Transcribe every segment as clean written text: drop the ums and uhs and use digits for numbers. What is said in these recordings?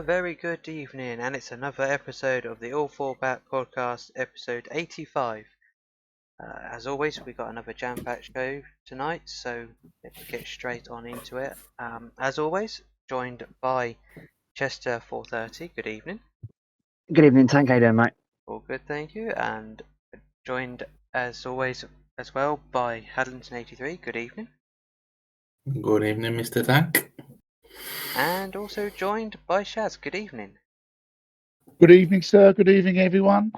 very good evening, and it's another episode of the All For Bat podcast, episode 85. As always, we got another jam-packed show tonight, so let's get straight on into it. As always, joined by Chester 430. Good evening. Good evening, Tank. How you doing, mate? All good, thank you. And joined, as always, as well by Hadlington 83. Good evening. Good evening, Mr. Tank. And also joined by Shaz. Good evening. Good evening, sir. Good evening, everyone.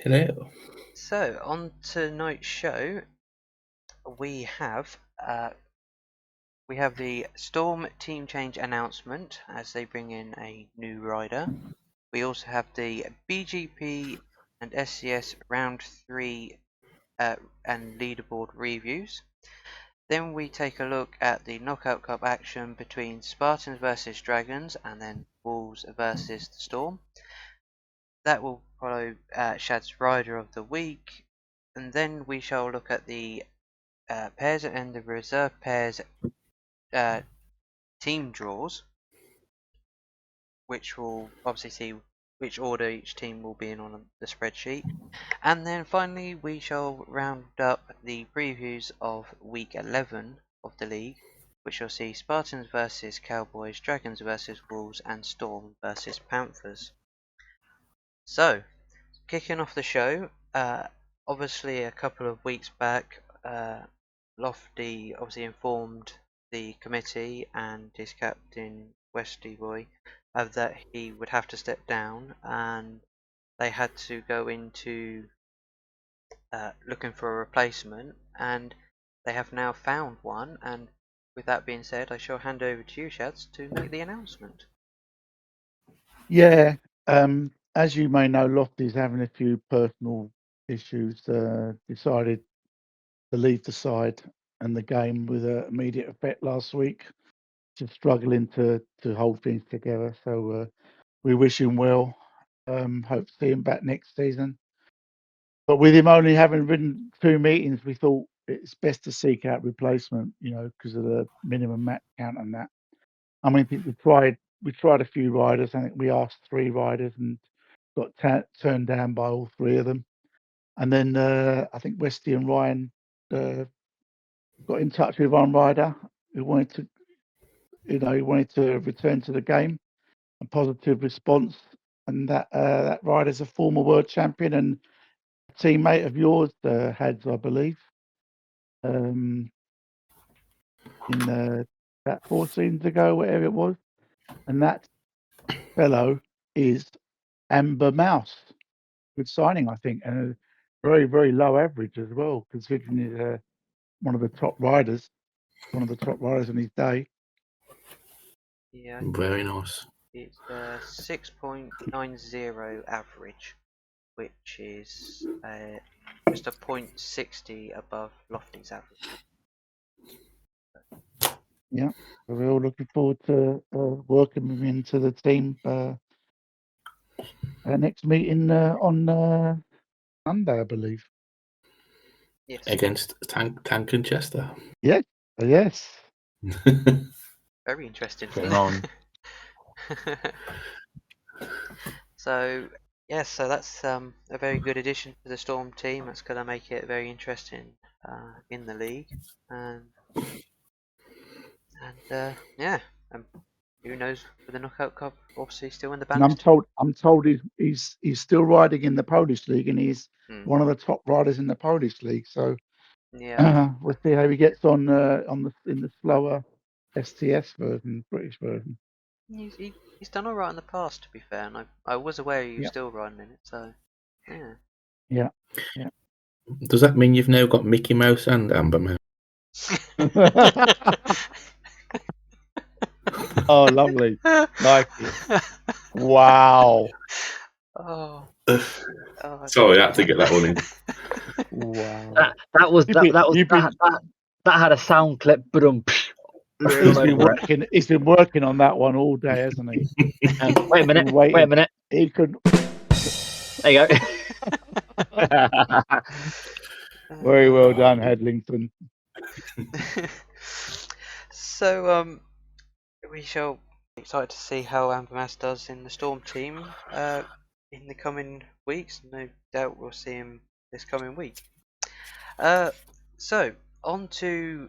Hello. So, on tonight's show, we have the Storm team change announcement as they bring in a new rider. We also have the BGP and SCS Round 3 and leaderboard reviews. Then we take a look at the Knockout Cup action between Spartans versus Dragons and then Wolves versus the Storm. That will follow Shad's Rider of the Week, and then we shall look at the pairs and the reserve pairs team draws, which will obviously see which order each team will be in on the spreadsheet. And then finally we shall round up the previews of week 11 of the league, which will see Spartans versus Cowboys, Dragons versus Wolves, and Storm versus Panthers. So, kicking off the show, obviously a couple of weeks back, Lofty obviously informed the committee and his captain, Westy Boy, that he would have to step down, and they had to go into looking for a replacement, and they have now found one. And with that being said, I shall hand over to you, Shads, to make the announcement. Yeah, as you may know, Lofty's having a few personal issues. Decided to leave the side and the game with immediate effect last week. Just struggling to hold things together. So we wish him well. Hope to see him back next season. But with him only having ridden 2 meetings, we thought it's best to seek out replacement. Because of the minimum match count and that. I mean, I think we tried a few riders. I think we asked 3 riders and got turned down by all 3 of them. And then I think Westy and Ryan got in touch with one rider who wanted to return to the game. A positive response, and that rider's a former world champion and a teammate of yours, Hads, I believe. In that 4 seasons ago, whatever it was, and that fellow is Amber Mouse. Good signing, I think, and a very, very low average as well, considering he's one of the top riders in his day. Yeah, Very nice. it's 6.90 average, which is just a 0.60 above Lofty's average. Yeah, so we're all looking forward to working him into the team. Next meeting on Monday, I believe. Yes. Against Tank and Chester. Yes. Very interesting. Getting on. So that's a very good addition to the Storm team. That's going to make it very interesting in the league, and who knows for the Knockout Cup? Obviously, still in the And balance. I'm told he's still riding in the Polish league, and he's one of the top riders in the Polish league. So yeah, we'll see how he gets on in the slower STS version, British version. he's done all right in the past, to be fair, and I was aware he was still riding in it. So yeah. Does that mean you've now got Mickey Mouse and Amber Mouse? Oh, lovely. Nice. Wow. Oh, Sorry, I had to get that one in. Wow. That had a sound clip, but He's been working on that one all day, hasn't he? Wait a minute. He could. There you go. Very well done, Headlington. So we shall Excited to see how Ambermas does in the Storm team in the coming weeks. No doubt we'll see him this coming week. So, on to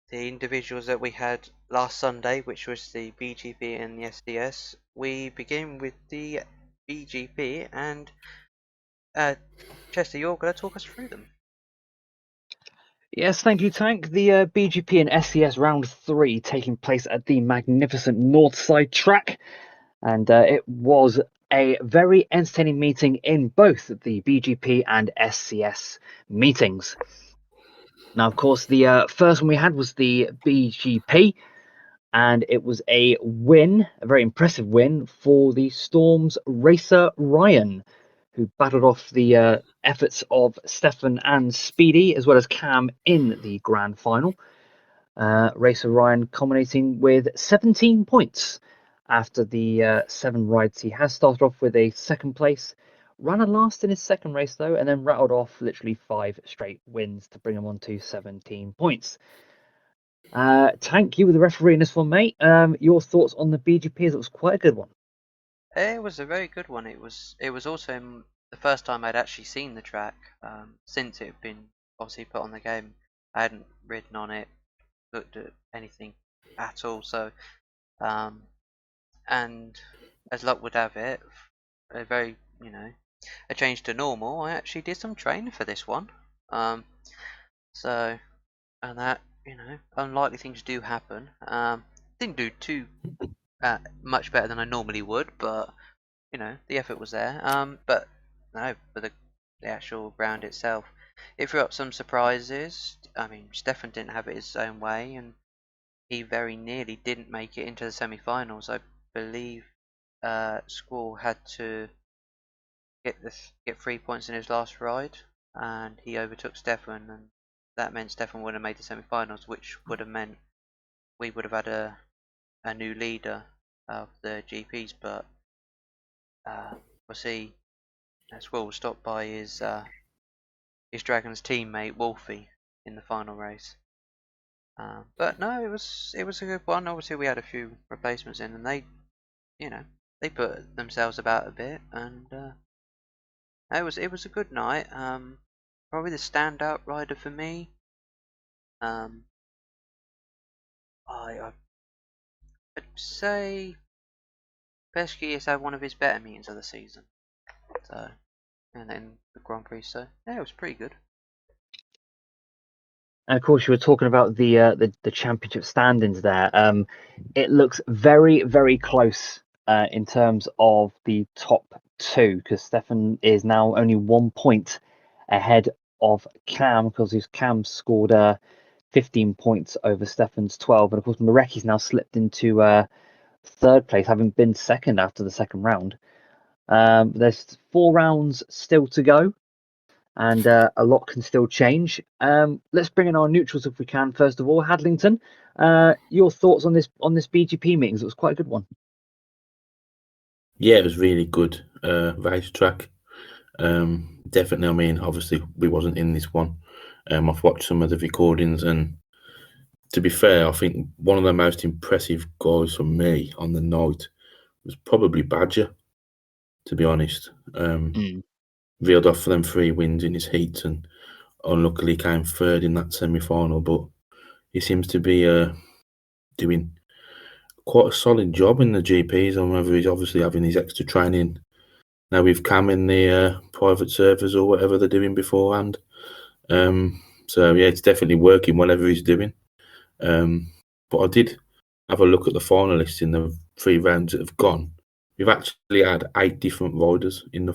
the individuals that we had last Sunday, which was the BGP and the SDS. We begin with the BGP, and Chester, you're going to talk us through them. Yes, thank you, Tank. The BGP and SCS Round 3 taking place at the magnificent Northside track. And it was a very entertaining meeting in both the BGP and SCS meetings. Now, of course, the first one we had was the BGP, and it was a win, a very impressive win for the Storm's Racer Ryan, who battled off the efforts of Stefan and Speedy, as well as Cam in the grand final. Racer Ryan culminating with 17 points after the 7 rides. He has started off with a second place, ran a last in his second race though, and then rattled off literally 5 straight wins to bring him on to 17 points. Tank, you were the referee in this one, mate. Your thoughts on the BGP, as it was quite a good one. It was a very good one. It was also the first time I'd actually seen the track since it had been obviously put on the game. I hadn't ridden on it, looked at anything at all. So, and as luck would have it, a very a change to normal. I actually did some training for this one. So, and that unlikely things do happen. Didn't do too much better than I normally would, but the effort was there. But no, for the actual round itself, it threw up some surprises. I mean, Stefan didn't have it his own way, and he very nearly didn't make it into the semi-finals. I believe Squall had to get 3 points in his last ride, and he overtook Stefan, and that meant Stefan would have made the semi-finals, which would have meant we would have had a new leader of the GPs, but we'll see. Squall was stopped by his Dragon's teammate Wolfie in the final race. But no, it was a good one. Obviously, we had a few replacements in, and they put themselves about a bit, and it was a good night. Probably the standout rider for me. I'd say Pesky has had one of his better meetings of the season. So, and then the Grand Prix. So yeah, it was pretty good. And of course, you were talking about the championship standings there. It looks very, very close in terms of the top 2, because Stefan is now only 1 point ahead of Cam, because Cam scored 15 points over Stefan's 12, and of course Mareki's now slipped into 3rd place, having been second after the second round. There's 4 rounds still to go, and a lot can still change. Let's bring in our neutrals if we can. First of all, Hadlington, your thoughts on this BGP meetings? It was quite a good one. Yeah, it was really good racetrack. Definitely. I mean, obviously we wasn't in this one. I've watched some of the recordings, and to be fair, I think one of the most impressive guys for me on the night was probably Badger, to be honest. Reeled off for them 3 wins in his heats, and unluckily came 3rd in that semi-final, but he seems to be doing quite a solid job in the GPs, and whether he's obviously having his extra training now with Cam in the private servers or whatever they're doing beforehand. So yeah, it's definitely working, whatever he's doing. But I did have a look at the finalists in the 3 rounds that have gone. We've actually had 8 different riders in the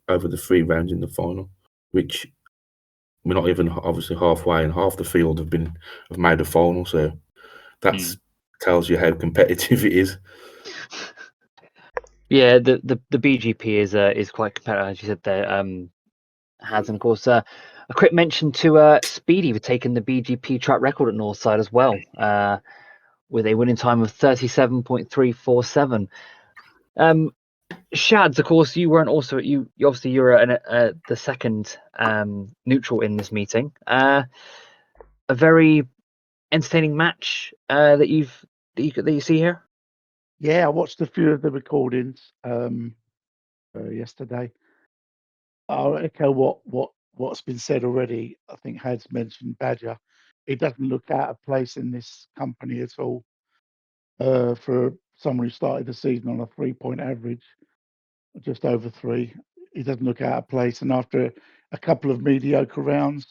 over the 3 rounds in the final, which we're not even obviously halfway, and half the field have made a final. So that tells you how competitive it is. Yeah, the BGP is quite competitive, as you said there. Has, and of course a quick mention to Speedy for taking the BGP track record at Northside as well, with a winning time of 37.347. Shads, of course, you weren't also you obviously you were the second neutral in this meeting. A very entertaining match that you see here. Yeah, I watched a few of the recordings yesterday. I'll echo what's been said already. I think Had's mentioned Badger. It doesn't look out of place in this company at all. For someone who started the season on a 3-point average, just over 3, he doesn't look out of place. And after a couple of mediocre rounds,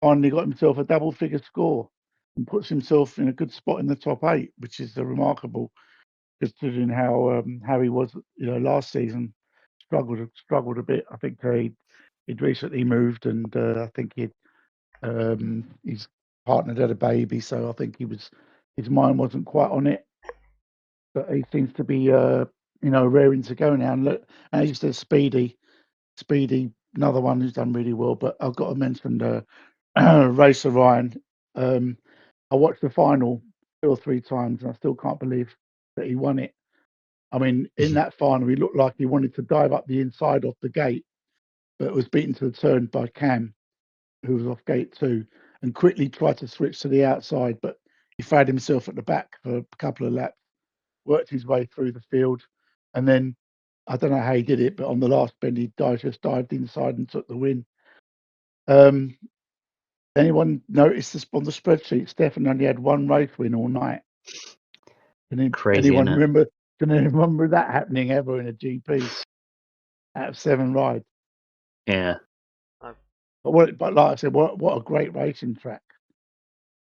finally got himself a double-figure score and puts himself in a good spot in the top 8, which is remarkable considering how he was, last season. Struggled a bit. I think he'd recently moved, and I think his partner had a baby, so I think his mind wasn't quite on it. But he seems to be raring to go now. And look, as you said, Speedy, another one who's done really well. But I've got to mention Racer Ryan. I watched the final 2 or 3 times, and I still can't believe that he won it. I mean, in that final, he looked like he wanted to dive up the inside off the gate, but was beaten to the turn by Cam, who was off gate 2, and quickly tried to switch to the outside, but he found himself at the back for a couple of laps, worked his way through the field, and then I don't know how he did it, but on the last bend, he just dived inside and took the win. Anyone notice this on the spreadsheet? Stefan only had 1 race win all night. Crazy, Anyone isn't it? remember that happening ever in a GP out of 7 rides? Yeah. But like I said, what a great racing track.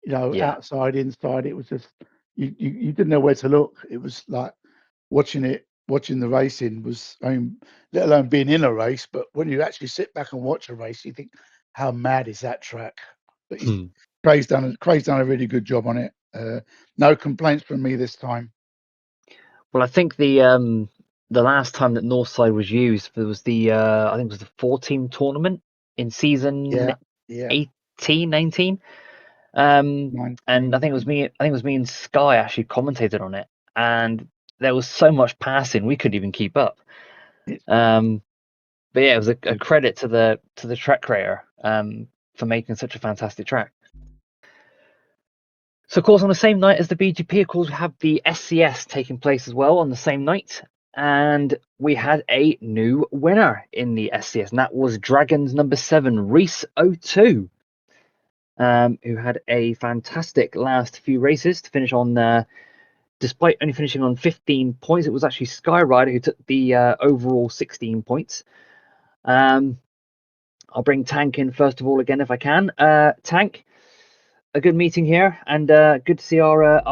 Yeah. Outside, inside, it was just you didn't know where to look. It was like watching the racing was, I mean, let alone being in a race, but when you actually sit back and watch a race, you think, how mad is that track? But Craig's done a really good job on it. No complaints from me this time. Well, I think the last time that Northside was used was the I think it was the 4-team tournament in season Yeah. 18, 19. And I think it was me and Sky actually commentated on it, and there was so much passing we couldn't even keep up. But yeah, it was a credit to the track creator for making such a fantastic track. So, of course, on the same night as the BGP, of course, we have the SCS taking place as well on the same night. And we had a new winner in the SCS, and that was Dragons number 7, Reese 02, who had a fantastic last few races to finish on, despite only finishing on 15 points. It was actually Skyrider who took the overall 16 points. I'll bring Tank in first of all again if I can. Tank, a good meeting here, and good to see our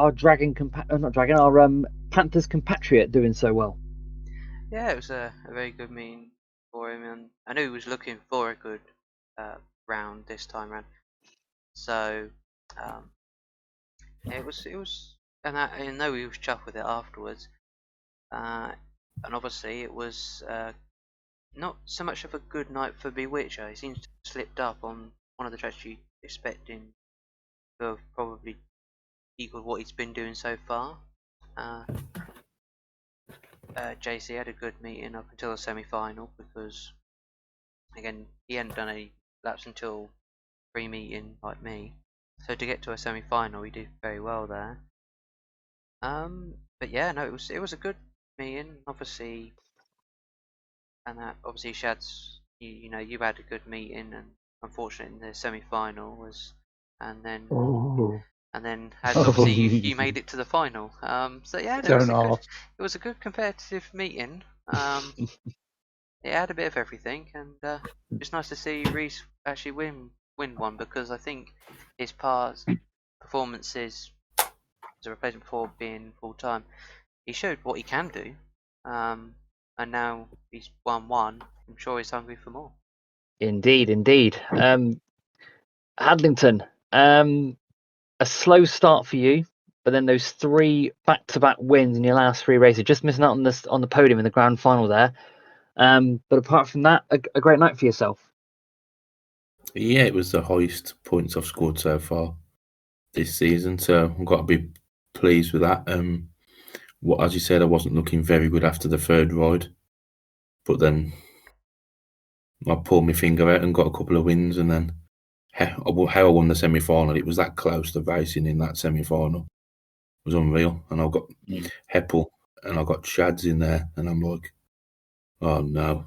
Panthers compatriot doing so well. Yeah, it was a very good meeting for him, and I knew he was looking for a good round this time round. So it was, and I know he was chuffed with it afterwards. And obviously it was not so much of a good night for Bewitcher. He seems to have slipped up on one of the tracks you expect him to have probably equaled what he's been doing so far. JC had a good meeting up until the semi-final because, again, he hadn't done any laps until pre-meeting like me. So to get to a semi-final, he did very well there. But yeah, no, it was a good meeting, obviously, and that obviously Shad's, you had a good meeting, and unfortunately in the semi-final was, and then Had obviously you made it to the final. So yeah, it was a good competitive meeting. It had a bit of everything, and it's nice to see Reese actually win one, because I think his past performances as a replacement before being full time, he showed what he can do. And now he's won one. I'm sure he's hungry for more. Indeed. Hadlington, a slow start for you, but then those 3 back-to-back wins in your last 3 races, just missing out on the podium in the grand final there. But apart from that, a great night for yourself. Yeah, it was the highest points I've scored so far this season, so I've got to be pleased with that. As you said, I wasn't looking very good after the 3rd ride, but then I pulled my finger out and got a couple of wins, and then how I won the semi-final. It was that close to racing in that semi-final. It was unreal, and I've got Heppel and I got Shads in there, and I'm like, oh no,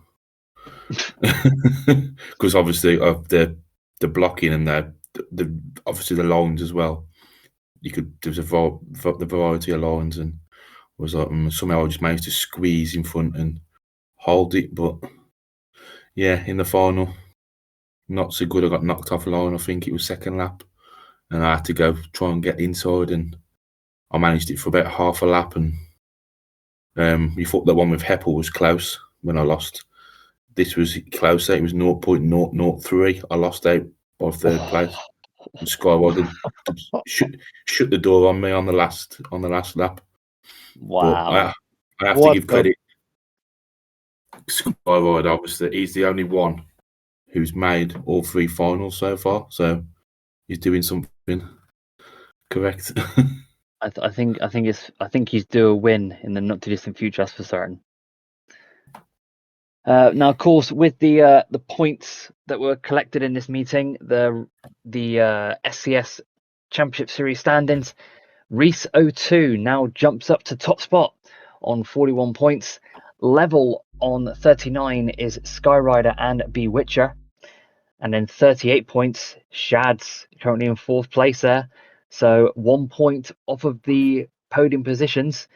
because obviously of the blocking and the obviously the lines as well. There was the variety of lines, and was like somehow I just managed to squeeze in front and hold it, but yeah, in the final, not so good. I got knocked off a line. I think it was second lap, and I had to go try and get inside, and I managed it for about half a lap. And you thought that one with Heppel was close when I lost. This was closer. It was 0.003. I lost out by third place. And Skyward shut the door on me on the last lap. But Wow. I have to What give the- credit. Skyward, obviously, he's the only one who's made all 3 finals so far. So he's doing something correct. I think he's due a win in the not too distant future, that's for certain. Now, of course, with the points that were collected in this meeting, the SCS Championship Series standings, Reese 02 now jumps up to top spot on 41 points. Level on 39 is Skyrider and Bewitcher. And then 38 points, Shads currently in 4th place there. So 1 point off of the podium positions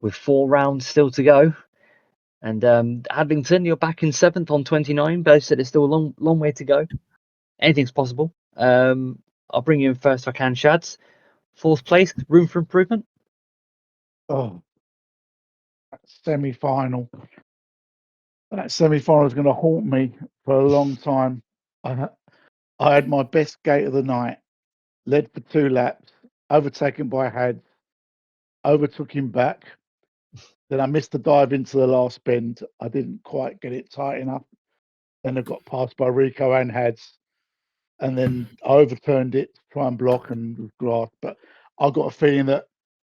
with 4 rounds still to go. And Adlington, you're back in 7th on 29. Both said it's still a long way to go. Anything's possible. I'll bring you in first if I can, Shads. 4th place, room for improvement. Oh, that semi-final. That semi-final is going to haunt me for a long time. I had my best gate of the night, led for 2 laps, overtaken by Had, overtook him back. Then I missed the dive into the last bend. I didn't quite get it tight enough. Then I got passed by Rico and Hads. And then I overturned it to try and block and was grass. But I got a feeling that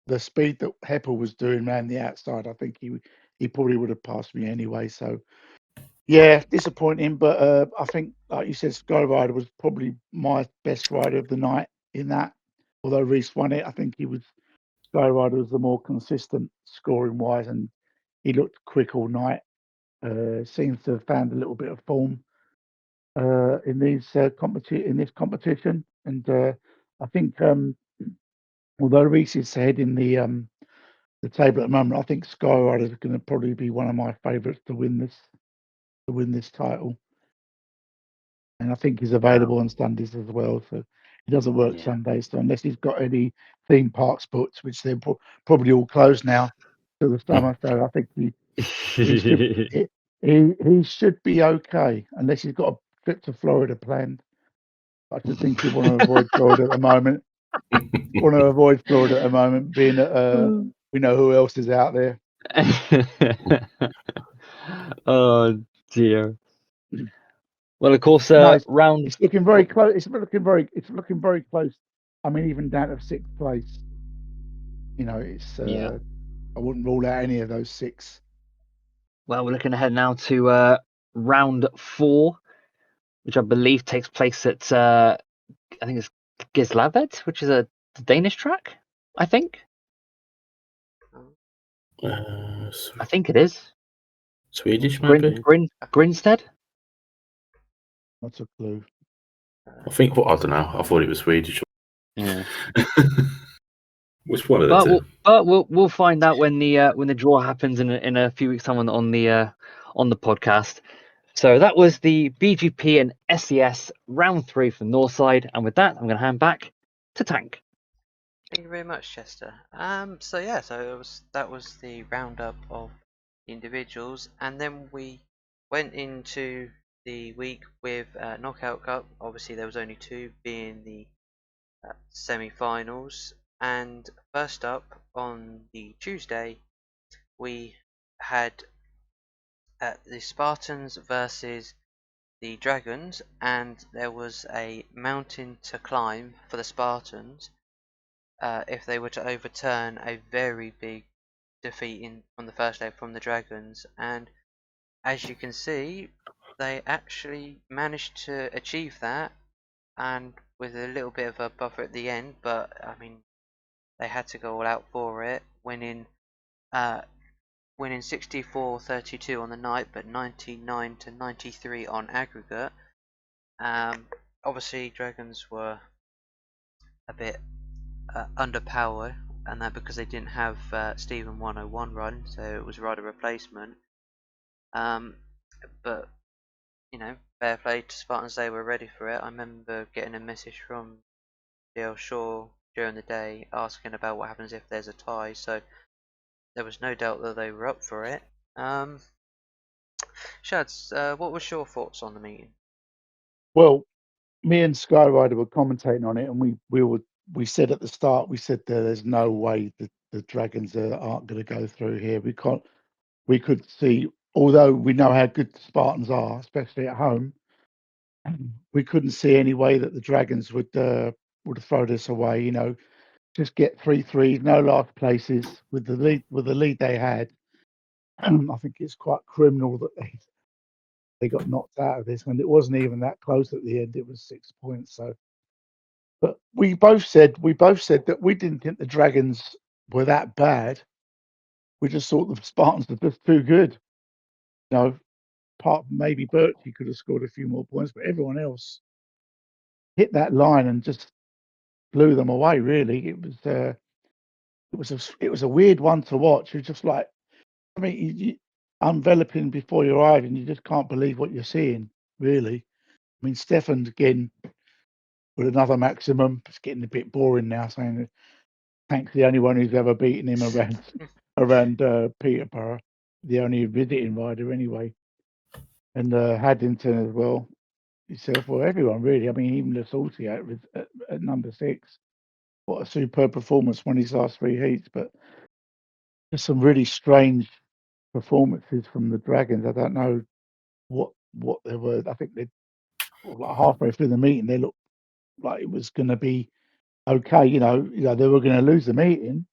the speed that Heppel was doing around the outside, I think he probably would have passed me anyway. So yeah, disappointing. But I think, like you said, Skyrider was probably my best rider of the night in that. Although Reese won it, I think Skyrider was the more consistent scoring wise, and he looked quick all night. Seems to have found a little bit of form in this competition, and I think although Reese is ahead in the table at the moment, I think Skyrider is going to probably be one of my favourites to win this title, and I think he's available on Sundays as well. So he doesn't work Sundays, so unless he's got any theme parks booked, which they're probably all closed now till the summer. So I think he should he should be okay unless he's got a trip to Florida planned. I just think he'd want to avoid Florida at the moment. Being that we know who else is out there. Oh dear. Well, of course, No, round. it's looking very close. It's looking very close. I mean, even down to 6th place. You know, it's. I wouldn't rule out any of those 6. Well, we're looking ahead now to round 4, which I believe takes place at I think it's Gislaved, which is a Danish track. I think it is Swedish, maybe. Grinstead. Not a clue. I think. I don't know. I thought it was Swedish. Yeah. Which one of the two? But we'll find out when the draw happens in a few weeks' time on the podcast. So that was the BGP and SCS round 3 from Northside, and with that, I'm going to hand back to Tank. Thank you very much, Chester. So that was the roundup of the individuals, and then we went into the week with Knockout Cup. Obviously, there was only 2, being the semi-finals. And first up on the Tuesday, we had the Spartans versus the Dragons, and there was a mountain to climb for the Spartans if they were to overturn a very big defeat on the first leg from the Dragons. And as you can see, they actually managed to achieve that, and with a little bit of a buffer at the end, but I mean, they had to go all out for it, winning winning 64-32 on the night, but 99-93 on aggregate. Obviously, Dragons were a bit underpowered, and that because they didn't have Stephen 101 run, so it was rider replacement. But you know, fair play to Spartans, they were ready for it. I remember getting a message from DL Shaw during the day asking about what happens if there's a tie, so there was no doubt that they were up for it. Shads, what was your thoughts on the meeting? Well, me and Skyrider were commentating on it, and we said at the start, we said there's no way that the Dragons aren't going to go through here. We could see, although we know how good the Spartans are, especially at home, we couldn't see any way that the Dragons would throw this away. You know, just get 3-3, no last places with the lead they had. I think it's quite criminal that they got knocked out of this, and it wasn't even that close at the end. It was 6 points. So, but we both said that we didn't think the Dragons were that bad. We just thought the Spartans were just too good. You know, apart from maybe Birchie could have scored a few more points, but everyone else hit that line and just blew them away. Really, it was a weird one to watch. It was just like, I mean, enveloping before your eyes, and you just can't believe what you're seeing. Really, I mean, Stefan again with another maximum. It's getting a bit boring now, saying that Tank's the only one who's ever beaten him around Peterborough, the only visiting rider anyway, and Haddington as well. Yourself or everyone really. I mean, even the Salty at number 6. What a superb performance when his last 3 heats, but there's some really strange performances from the Dragons. I don't know what they were. I think they like halfway through the meeting they looked like it was going to be okay. You know, they were going to lose the meeting,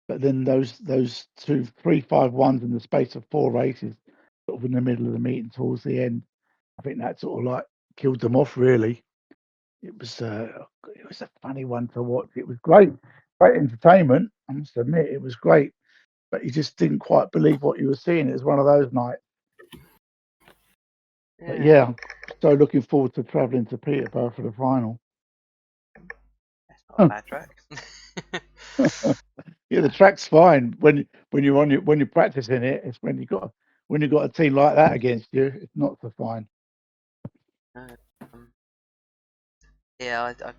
but then those 2 3-5-1s in the space of 4 races, sort of in the middle of the meeting towards the end, I think that sort of like killed them off. Really, it was a funny one to watch. It was great entertainment. I must admit, it was great, but you just didn't quite believe what you were seeing. It was one of those nights. But yeah, so looking forward to travelling to Peterborough for the final. That's not a bad track. Yeah, the track's fine when you're practicing it. It's when you got a team like that against you, it's not so fine. Yeah, I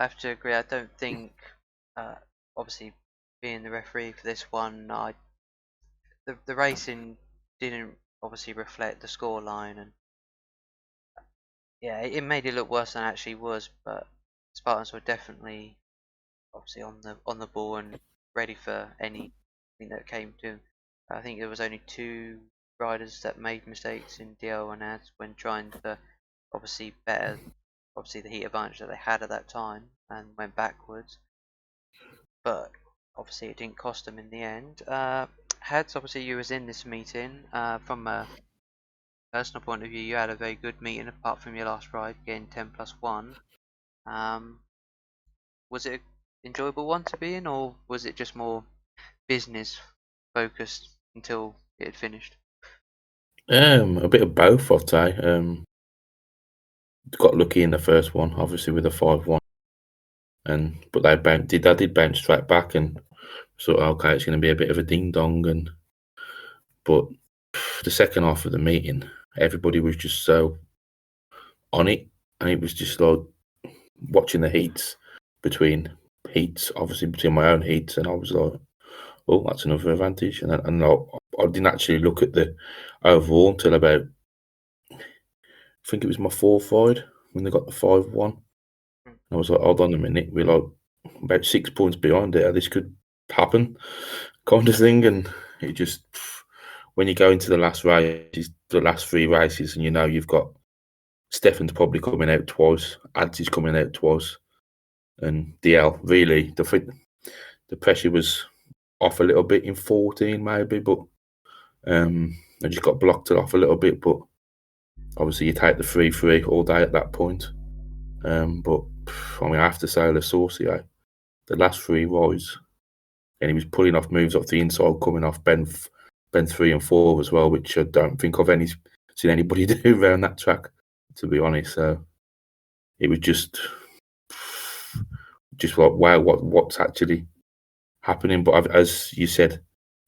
have to agree. I don't think, obviously, being the referee for this one, the racing didn't obviously reflect the scoreline, and yeah, it made it look worse than it actually was. But Spartans were definitely obviously on the ball and ready for anything that came to them. I think there was only 2 riders that made mistakes in DL and ads when trying to obviously better the heat advantage that they had at that time and went backwards. But obviously it didn't cost them in the end. Hads, obviously you was in this meeting. From a personal point of view, you had a very good meeting apart from your last ride, getting 10+1. Was it an enjoyable one to be in, or was it just more business focused until it had finished? A bit of both, I'd say. Got lucky in the first one, obviously with a 5-1, but they did bounce straight back, and thought, okay, it's going to be a bit of a ding dong, but the second half of the meeting, everybody was just so on it, and it was just like watching the heats, obviously between my own heats, and I was like, well, that's another advantage. And I didn't actually look at the overall until about, I think it was my 4th ride when they got the 5-1. I was like, hold on a minute, we're like about 6 points behind it. This could happen, kind of thing. And it just, when you go into the last 3 races, and you know you've got Stefan's probably coming out twice, Ads is coming out twice, and DL, really, the pressure was off a little bit in 14 maybe, but I just got blocked it off a little bit. But obviously you take the 3-3 all day at that point. But I mean, I have to say, the Saucier, the last 3 rides, and he was pulling off moves off the inside, coming off Ben Ben 3 and 4 as well, which I don't think I've seen anybody do around that track, to be honest. So it was just like, wow, what's actually happening? But as you said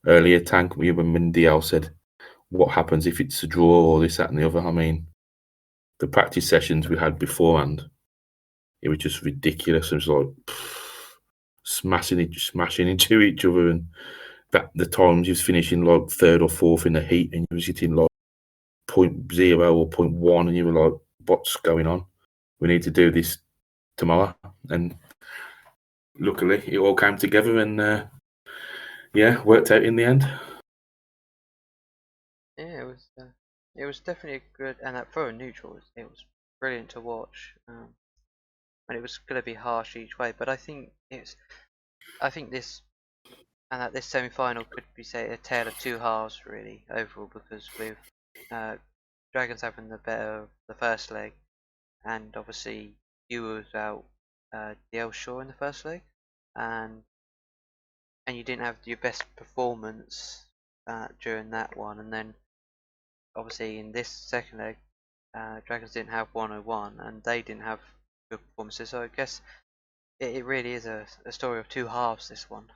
earlier, Tank, when DL said, what happens if it's a draw or this, that, and the other? I mean, the practice sessions we had beforehand, it was just ridiculous. It was like smashing into each other, and that the times he was finishing like third or fourth in the heat, and he was hitting like 0.0 or 0.1, and you were like, what's going on? We need to do this tomorrow. And luckily it all came together, and worked out in the end. Yeah, it was definitely a good, and that throw in neutral, it was brilliant to watch. And it was going to be harsh each way, but I think this semi-final could be, say, a tale of two halves really overall, because with Dragons having the better of the first leg, and obviously you were without DL Shaw in the first leg, and you didn't have your best performance during that one, and then obviously in this second leg, Dragons didn't have 101 and they didn't have good performances, so I guess it really is a story of two halves, this one.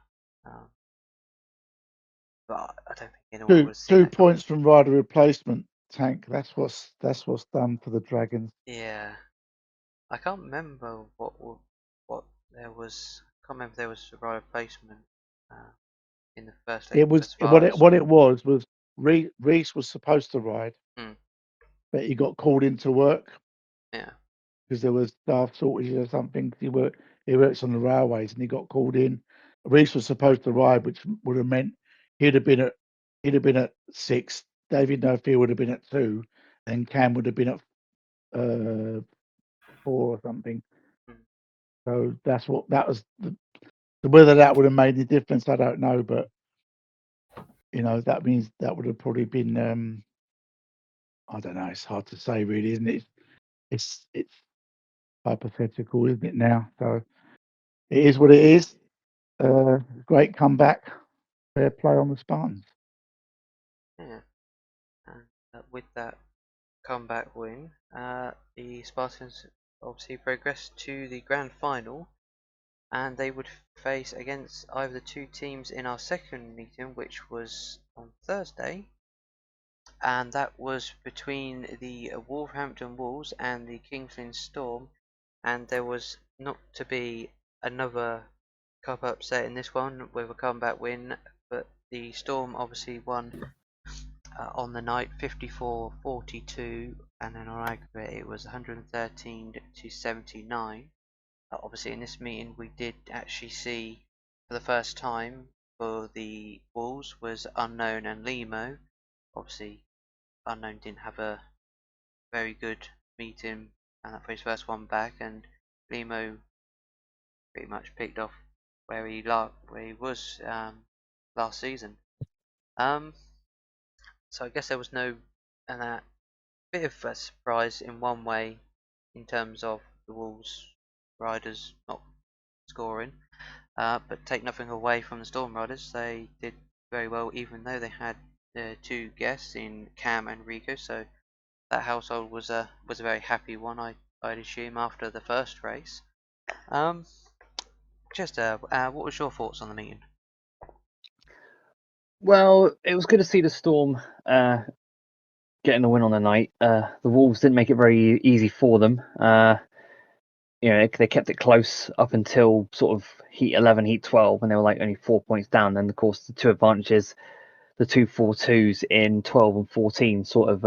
But I don't think anyone would have seen 2 that. points from rider replacement, Tank. That's what's done for the Dragons. Yeah, I can't remember what there was. I can't remember if there was a rider replacement in the first leg. It was As far as what it was Reese was supposed to ride, Mm. but he got called into work yeah, because there was staff shortages or something. He works on the railways, and he got called in. Reese was supposed to ride, which would have meant he'd have been at 6. David No-Fear would have been at 2, and Cam would have been at 4 or something. Mm. So that was whether that would have made any difference, I don't know, but that means that would have probably been I don't know. It's hard to say, really, isn't it? It's hypothetical, isn't it now? So it is what it is. Great comeback. Fair play on the Spartans. yeah. And with that comeback win, the Spartans obviously progressed to the grand final, and they would face against either the two teams in our second meeting, which was on Thursday, and that was between the Wolverhampton Wolves and the King's Lynn Storm, and there was not to be another cup upset in this one with a comeback win, but the Storm obviously won on the night 54-42, and then on aggregate it was 113 to 79. Obviously in this meeting we did actually see for the first time for the Wolves was Unknown and Limo. Obviously Unknown didn't have a very good meeting for his first one back, and Limo pretty much picked off where he was last season. So I guess there was no bit of a surprise in one way in terms of the Wolves riders not scoring, but take nothing away from the Storm riders. They did very well, even though they had two guests in Cam and Rico. So that household was a very happy one, I'd assume, after the first race. Chester, what was your thoughts on the meeting? Well, it was good to see the Storm getting a win on the night. The Wolves didn't make it very easy for them. They kept it close up until sort of heat 11, heat 12, when they were like only 4 points down. Then, of course, the two advantages, the 2-4-2s in 12 and 14, sort of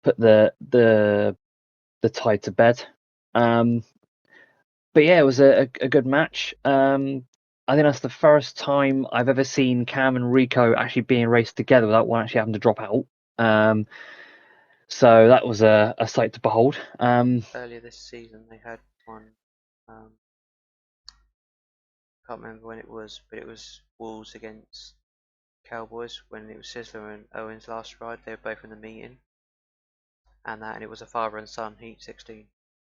put the tie to bed. But yeah, it was a good match. I think that's the first time I've ever seen Cam and Rico actually being raced together without one actually having to drop out. So that was a sight to behold. Earlier this season they had one, can't remember when it was, but it was Wolves against Cowboys when it was Sizzler and Owen's last ride. They were both in the meeting, and it was a father and son heat 16.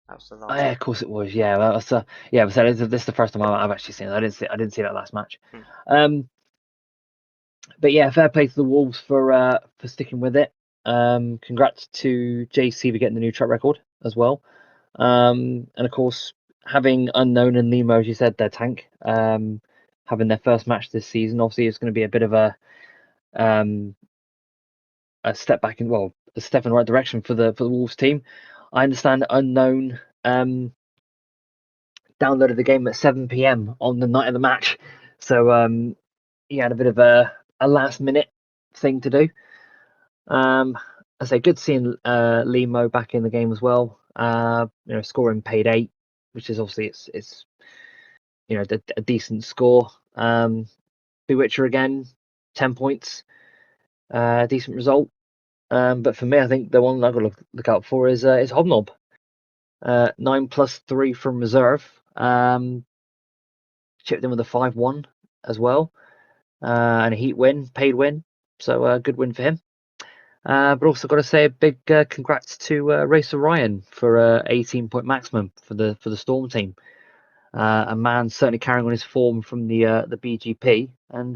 That was the last. Yeah, of course it was. Yeah, that was yeah. But this is the first time I've actually seen it. I didn't see that last match. But yeah, fair play to the Wolves for sticking with it. Congrats to JC for getting the new track record as well. And of course, having Unknown and Limo, as you said, their tank, having their first match this season, obviously it's going to be a bit of a step back a step in the right direction for the Wolves team. I understand Unknown downloaded the game at 7 p.m. on the night of the match, so he had a bit of a last minute thing to do. I say good seeing Limo back in the game as well. Scoring paid 8, which is obviously it's a decent score. Bewitcher again, 10 points, decent result. But for me, I think the one I've got to look out for is Hobnob. 9+3 from reserve. Chipped in with a 5-1 as well, and a heat win, paid win. So a good win for him. But also got to say a big congrats to Racer Ryan for 18-point maximum for the Storm team. A man certainly carrying on his form from the BGP, and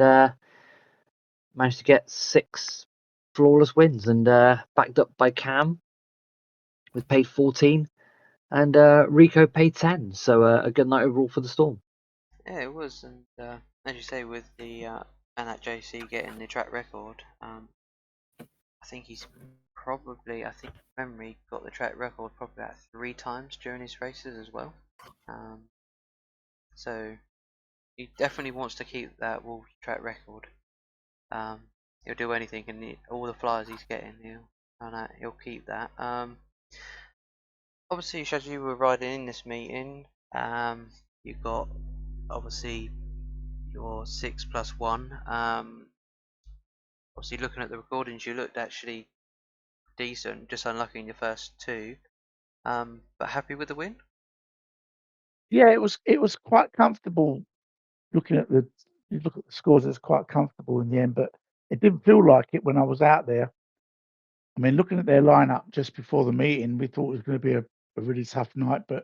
managed to get 6 flawless wins, and backed up by Cam with paid 14, and Rico paid 10. So a good night overall for the Storm. Yeah, it was, and as you say, with the and that JC getting the track record, I think he's probably, I think memory got the track record probably about 3 times during his races as well. So he definitely wants to keep that Wolves track record. He'll do anything, and all the flyers he's getting, he'll keep that. Obviously, as you were riding in this meeting, you got obviously your 6+1. Obviously, looking at the recordings, you looked actually decent, just unlucky in your first 2. But happy with the win? Yeah, it was quite comfortable. You look at the scores, it's quite comfortable in the end, but it didn't feel like it when I was out there. I mean, looking at their lineup just before the meeting, we thought it was going to be a really tough night, but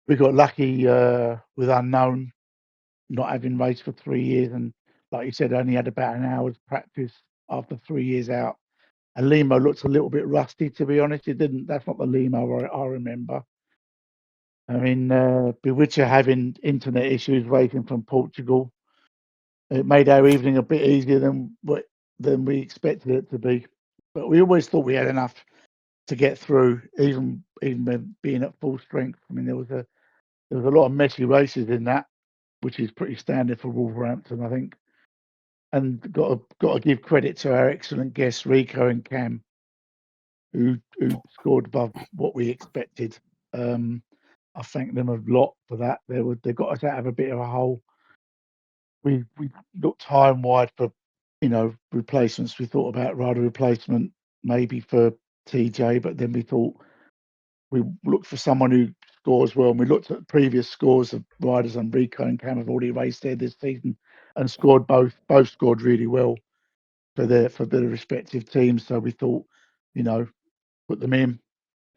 we got lucky with Unknown not having raced for 3 years, and like you said, only had about an hour's practice after 3 years out. And Limo looked a little bit rusty, to be honest. It didn't. That's not the Limo I remember. I mean, Bewitcher having internet issues waiting from Portugal. It made our evening a bit easier than we expected it to be. But we always thought we had enough to get through, even being at full strength. I mean, there was a lot of messy races in that, which is pretty standard for Wolverhampton, I think. And got to give credit to our excellent guests, Rico and Cam, who scored above what we expected. I thank them a lot for that. They got us out of a bit of a hole. We looked high and wide for replacements. We thought about rider replacement maybe for TJ, but then we thought we looked for someone who scores well, and we looked at previous scores of riders, and Rico and Cam have already raced there this season and scored both scored really well for their respective teams. So we thought, put them in.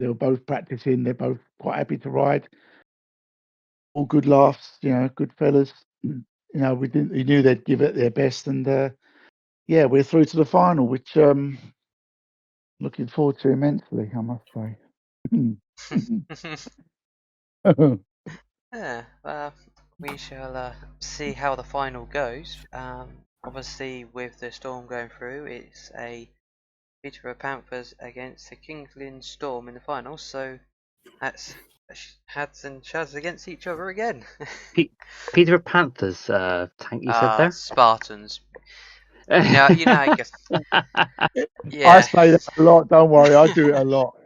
They were both practicing. They're both quite happy to ride. All good laughs, good fellas. We knew they'd give it their best, and yeah, we're through to the final, which looking forward to immensely, I must say. Yeah, we shall see how the final goes. Obviously, with the Storm going through, it's a Peterborough Panthers against the Kings Lynn Storm in the final, so that's Hads and Shads against each other again. Peter Panthers tank, you said there? Spartans. I guess. Yeah. I say that a lot. Don't worry, I do it a lot.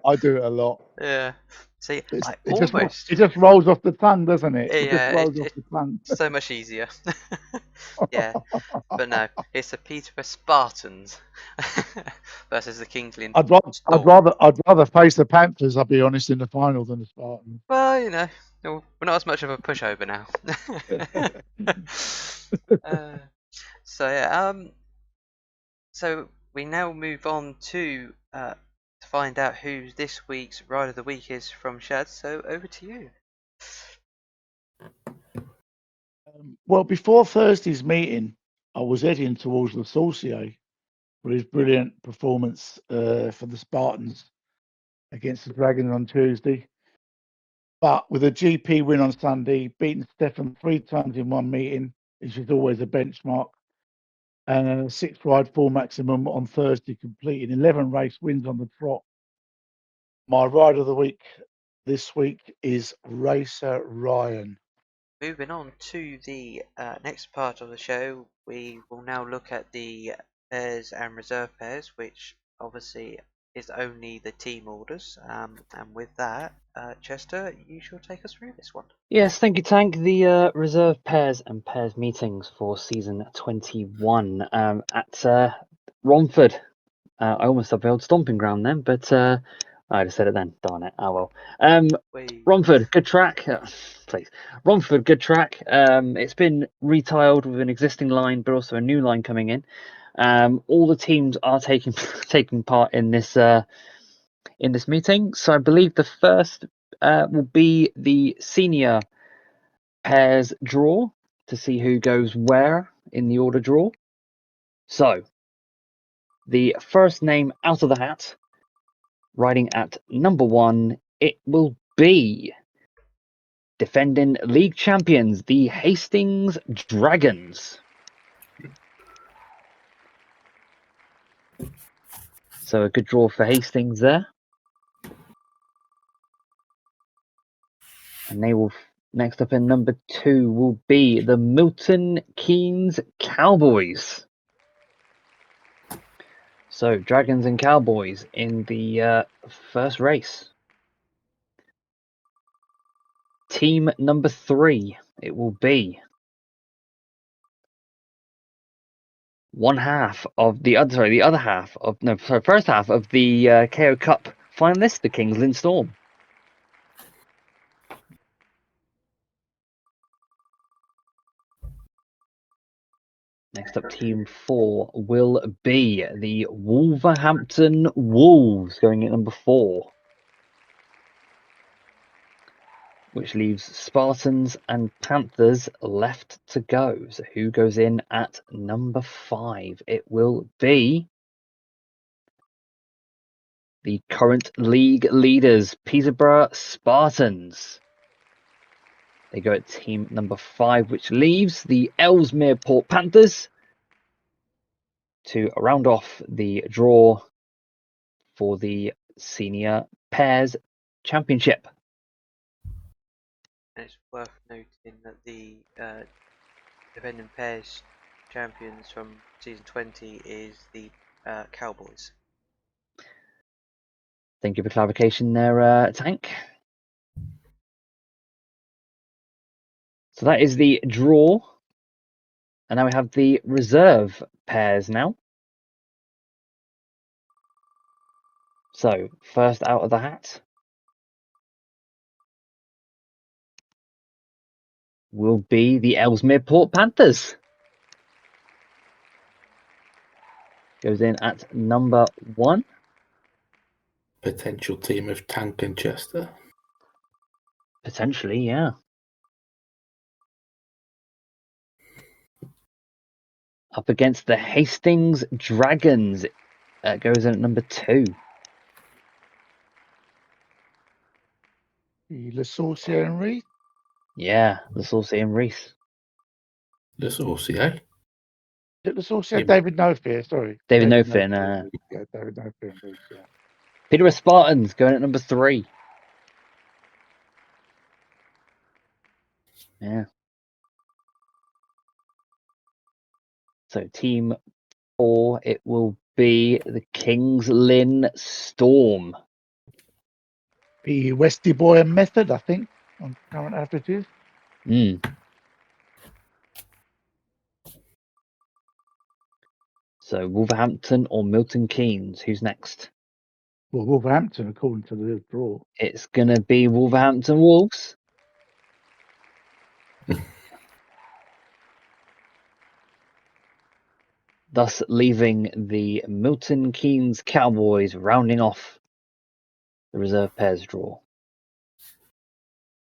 Yeah. See, it just rolls off the tongue, doesn't it? It just Yeah, rolls off the tongue. so much easier. Yeah, but no, it's the Peterborough Spartans versus the Kings Lynn Storm. I'd rather face the Panthers, I'll be honest, in the final than the Spartans. Well, we're not as much of a pushover now. So yeah, so we now move on to find out who this week's Rider of the Week is from Shad. So over to you. Well, before Thursday's meeting, I was heading towards Le Saucier for his brilliant performance for the Spartans against the Dragons on Tuesday. But with a GP win on Sunday, beating Stefan 3 times in one meeting, which is always a benchmark, and a 6 ride full maximum on Thursday, completing 11 race wins on the trot. My ride of the week this week is Racer Ryan. Moving on to the next part of the show, we will now look at the pairs and reserve pairs, which obviously is only the team orders. And with that, Chester, you shall take us through this one. Yes, thank you, Tank. The reserve pairs and pairs meetings for season 21 at Romford. I almost had the old stomping ground then, but I just said it then. Darn it. Oh well. Romford, good track. Please. Romford, good track. It's been retiled with an existing line, but also a new line coming in. All the teams are taking part in this meeting. So I believe the first will be the senior pairs draw to see who goes where in the order draw. So the first name out of the hat, riding at number 1, it will be defending league champions, the Hastings Dragons. So a good draw for Hastings there. And they will, next up in number 2 will be the Milton Keynes Cowboys. So Dragons and Cowboys in the first race. Team number 3, it will be first half of the KO Cup finalists, the Kings Lynn Storm. Next up, team 4 will be the Wolverhampton Wolves, going at number 4. Which leaves Spartans and Panthers left to go. So who goes in at number 5? It will be the current league leaders, Peterborough Spartans. They go at team number 5, which leaves the Ellesmere Port Panthers to round off the draw for the Senior Pairs Championship. And it's worth noting that the defending pairs champions from season 20 is the Cowboys. Thank you for clarification there, Tank. So that is the draw. And now we have the reserve pairs now. So, first out of the hat will be the Ellesmere Port Panthers. Goes in at number 1. Potential team of Tank and Chester. Potentially, yeah. Up against the Hastings Dragons. Goes in at number 2. The Le Saucier and Reed. Yeah, the Saucy and Reese. The Saucy, eh? Is it Le Saucier? Yeah. David Nofear, sorry. David Nofin. Yeah, David Nofear and Reed, yeah. Peterborough Spartans going at number 3. Yeah. So team 4, it will be the Kings Lynn Storm. The Westy Boy method, I think, on current averages. So Wolverhampton or Milton Keynes, who's next? Well, Wolverhampton, according to the draw. It's going to be Wolverhampton Wolves. Thus leaving the Milton Keynes Cowboys rounding off the reserve pairs draw.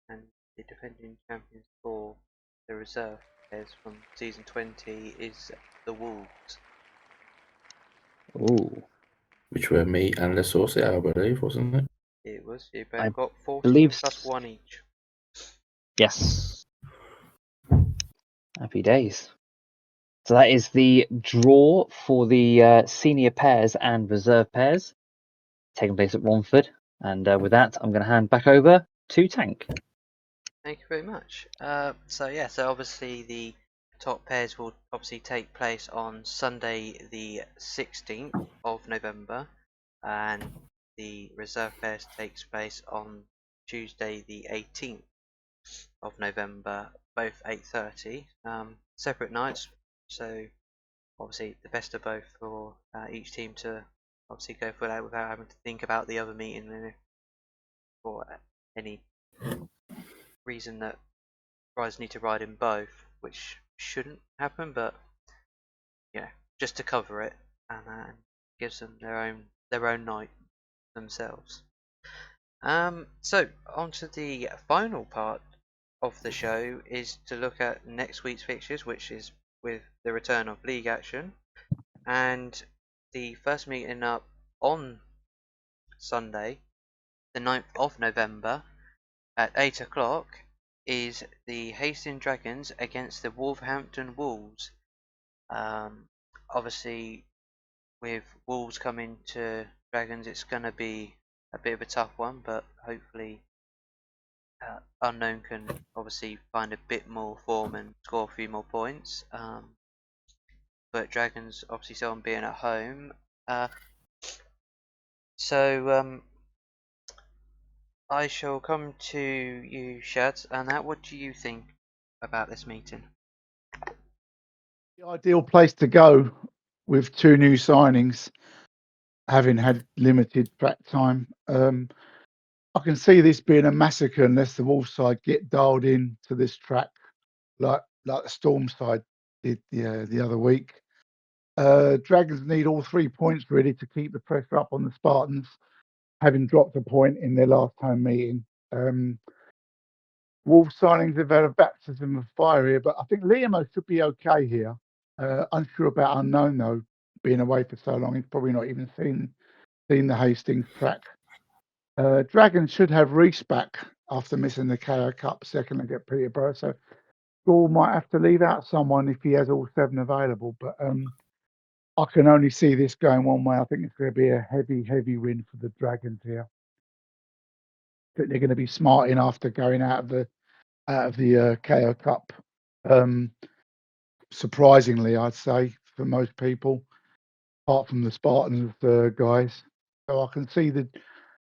And the defending champions for the reserve pairs from season 20 is the Wolves. Ooh, which were me and the Saucy, I believe, wasn't it? It was. You both I got 40 believe plus 1 each. yes. Happy days. So that is the draw for the senior pairs and reserve pairs taking place at Romford. And with that, I'm going to hand back over to Tank. Thank you very much. So obviously the top pairs will obviously take place on Sunday the 16th of November, and the reserve pairs takes place on Tuesday the 18th of November, both 8:30. Separate nights, so obviously the best of both for each team to obviously go for that without having to think about the other meeting for any reason that riders need to ride in both, which shouldn't happen, but just to cover it and gives them their own night themselves. So on to the final part of the show is to look at next week's fixtures, which is with the return of league action, and the first meeting up on Sunday, the 9th of November at 8 o'clock is the Hastings Dragons against the Wolverhampton Wolves. Obviously, with Wolves coming to Dragons, it's going to be a bit of a tough one, but hopefully Unknown can obviously find a bit more form and score a few more points. But Dragons obviously still on being at home. So I shall come to you, Shads, and what do you think about this meeting? The ideal place to go with two new signings, having had limited track time. I can see this being a massacre unless the Wolves side get dialed in to this track, like the Storm side did the other week. Dragons need all 3 points really to keep the pressure up on the Spartans, having dropped a point in their last home meeting. Wolves signings have had a baptism of fire here, but I think Liam should be okay here. Unsure about Unknown though, being away for so long, he's probably not even seen the Hastings track. Dragons should have Reese back after missing the KO Cup second and get Peterborough, so Gaul might have to leave out someone if he has all 7 available, but I can only see this going one way. I think it's going to be a heavy win for the Dragons here. I think they're going to be smart enough after going out of the KO Cup. Surprisingly, I'd say for most people, apart from the Spartans guys. So I can see the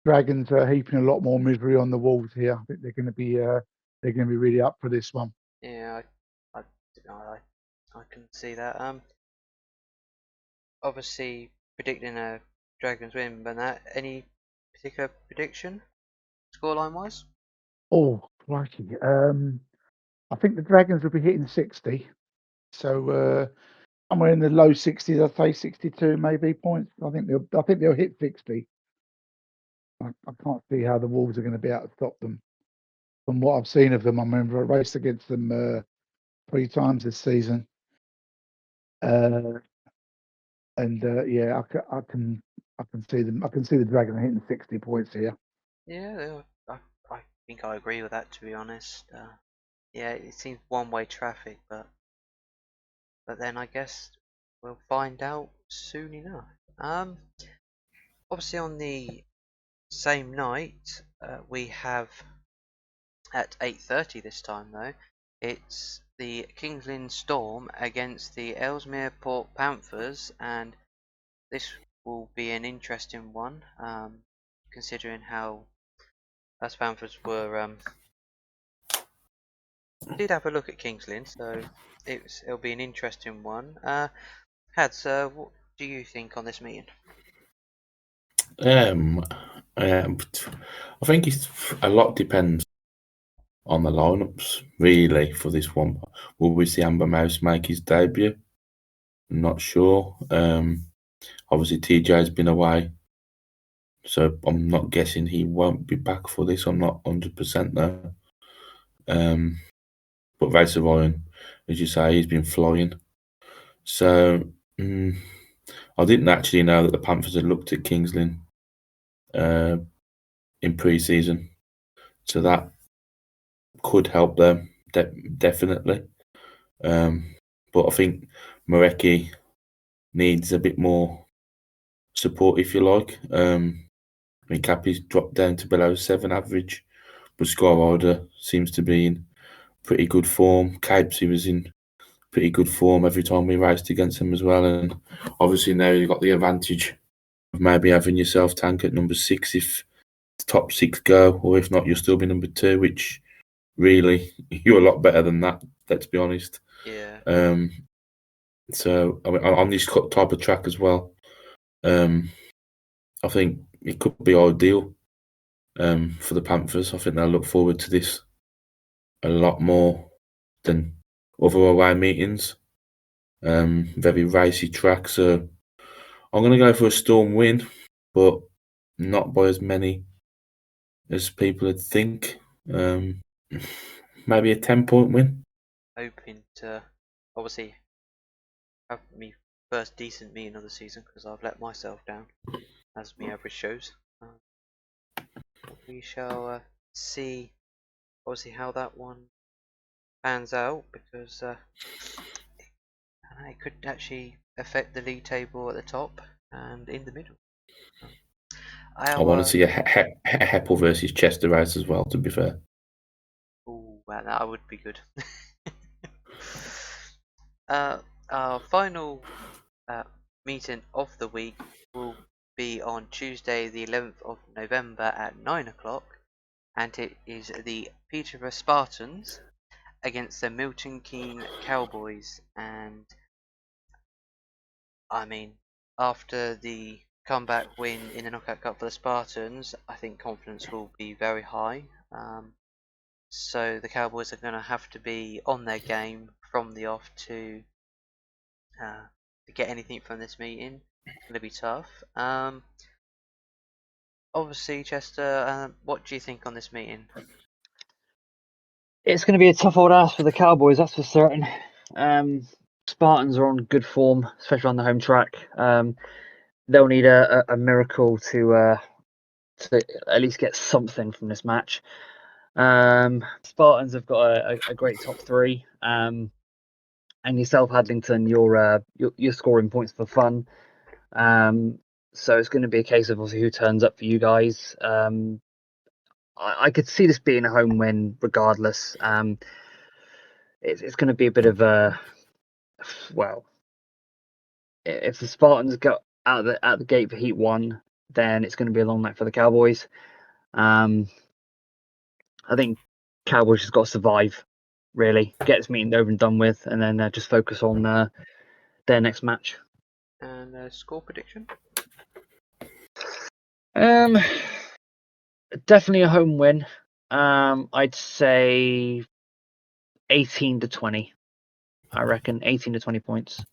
Dragons heaping a lot more misery on the Wolves here. I think they're going to be really up for this one. Yeah, I can see that. Obviously predicting a Dragons win, but any particular prediction, scoreline wise? Oh, crikey. I think the Dragons will be hitting 60. So somewhere in the low 60s, I'd say 62 maybe points. I think they'll hit 60. I can't see how the Wolves are going to be able to stop them. From what I've seen of them, I remember I raced against them 3 times this season. Yeah, I can see them. I can see the Dragon hitting 60 points here. Yeah, I think I agree with that, to be honest. Yeah, it seems one-way traffic, but then I guess we'll find out soon enough. Obviously on the same night, we have at 8:30 this time though. It's the Kings Lynn Storm against the Ellesmere Port Panthers, and this will be an interesting one, considering how us Panthers were did have a look at Kings Lynn, so it'll be an interesting one. Hads, what do you think on this meeting? I think a lot depends on the lineups really for this one. Will we see Amber Mouse make his debut? I'm not sure. Obviously TJ's been away, so I'm not guessing he won't be back for this. I'm not 100% there. But Race of Iron, as you say, he's been flying. So I didn't actually know that the Panthers had looked at Kings Lynn in pre-season, so that could help them definitely. But I think Marecki needs a bit more support, if you like. I mean, Cappy's dropped down to below 7 average, but Skyrider seems to be in pretty good form. Capes, was in pretty good form every time we raced against him as well. And obviously now you've got the advantage of maybe having yourself Tank at number 6 if the top 6 go, or if not, you'll still be number 2, which really, you're a lot better than that, let's be honest. Yeah. So I mean, on this type of track as well, I think it could be ideal for the Panthers. I think they'll look forward to this a lot more than other away meetings. Very racy track, so I'm going to go for a Storm win, but not by as many as people would think. Maybe a 10-point win. Hoping to obviously have me first decent meeting of the season, because I've let myself down, as my average shows. We shall see obviously how that one pans out, because it could actually affect the league table at the top and in the middle. I want to see a Heppel versus Chester race as well, to be fair. Ooh, well, that would be good. Our final meeting of the week will be on Tuesday the 11th of November at 9 o'clock, and it is the Peterborough Spartans against the Milton Keynes Cowboys. And I mean, after the comeback win in the Knockout Cup for the Spartans, I think confidence will be very high. So the Cowboys are going to have to be on their game from the off to get anything from this meeting. It's going to be tough. Obviously, Chester, what do you think on this meeting? It's going to be a tough old ask for the Cowboys, that's for certain. Spartans are on good form, especially on the home track. They'll need a miracle to at least get something from this match. Spartans have got a great top 3, and yourself, Hadlington, you're scoring points for fun. So it's going to be a case of obviously who turns up for you guys. I could see this being a home win regardless. It's going to be a bit of a, well, if the Spartans got out the gate for Heat 1, then it's going to be a long night for the Cowboys. I think Cowboys just got to survive, really, get this meeting over and done with, and then just focus on their next match. And score prediction? Definitely a home win. I'd say 18-20. I reckon 18 to 20 points.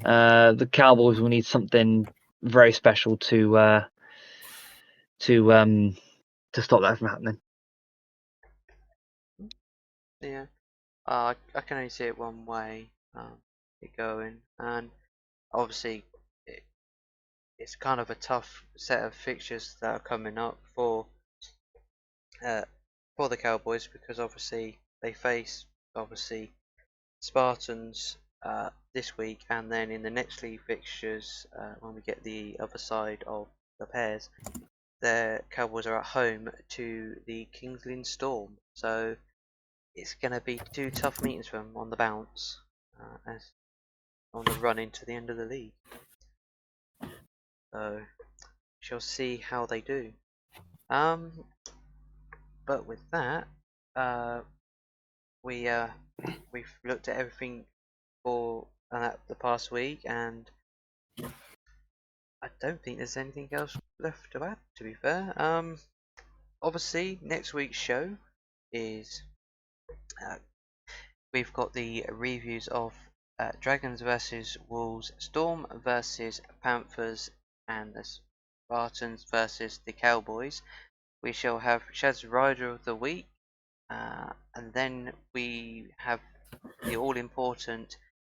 The Cowboys will need something very special to stop that from happening. Yeah, I can only see it one way. It going, and obviously it's kind of a tough set of fixtures that are coming up for the Cowboys, because obviously they face Spartans this week, and then in the next league fixtures, when we get the other side of the pairs, the Cowboys are at home to the Kings Lynn Storm. So it's going to be 2 tough meetings for them on the bounce, as on the run into the end of the league. So shall see how they do. But with that, we've looked at everything for the past week, and I don't think there's anything else left to add, to be fair. Obviously next week's show is we've got the reviews of Dragons versus Wolves, Storm versus Panthers, and the Spartans versus the Cowboys. We shall have Shad's Rider of the Week, and then we have the all-important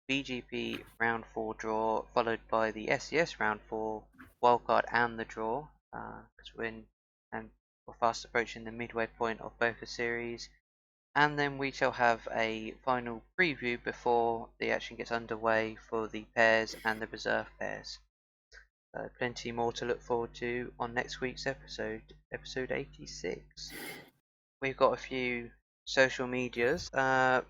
BGP round 4 draw, followed by the SCS round 4 wildcard and the draw, because we're fast approaching the midway point of both the series. And then we shall have a final preview before the action gets underway for the pairs and the reserve pairs. Plenty more to look forward to on next week's episode 86. We've got a few social medias. Do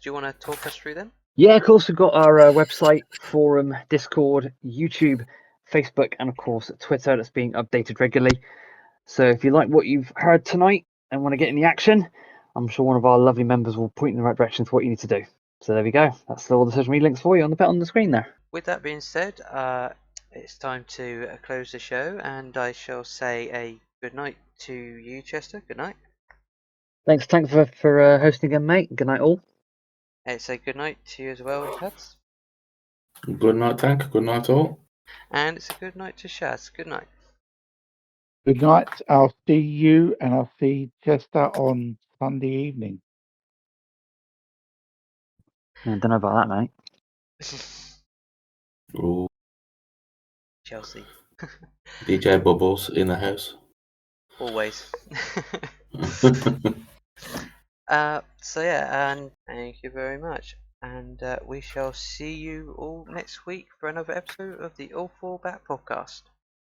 you want to talk us through them? Yeah, of course, we've got our website, forum, Discord, YouTube, Facebook, and of course Twitter that's being updated regularly. So if you like what you've heard tonight and want to get in the action, I'm sure one of our lovely members will point in the right direction to what you need to do. So there we go. That's all the social media links for you on the screen there. With that being said, it's time to close the show, and I shall say a good night to you, Chester. Good night. Thanks, Tank, for hosting again, mate. Good night, all. It's a good night to you as well, Tuds. Good night, Tank. Good night, all. And it's a good night to Shaz. Good night. Good night. I'll see you and I'll see Chester on Sunday evening. Yeah, don't know about that, mate. Ooh, Chelsea. DJ Bubbles in the house. Always. So yeah, and thank you very much. And we shall see you all next week for another episode of the All 4 Bat podcast.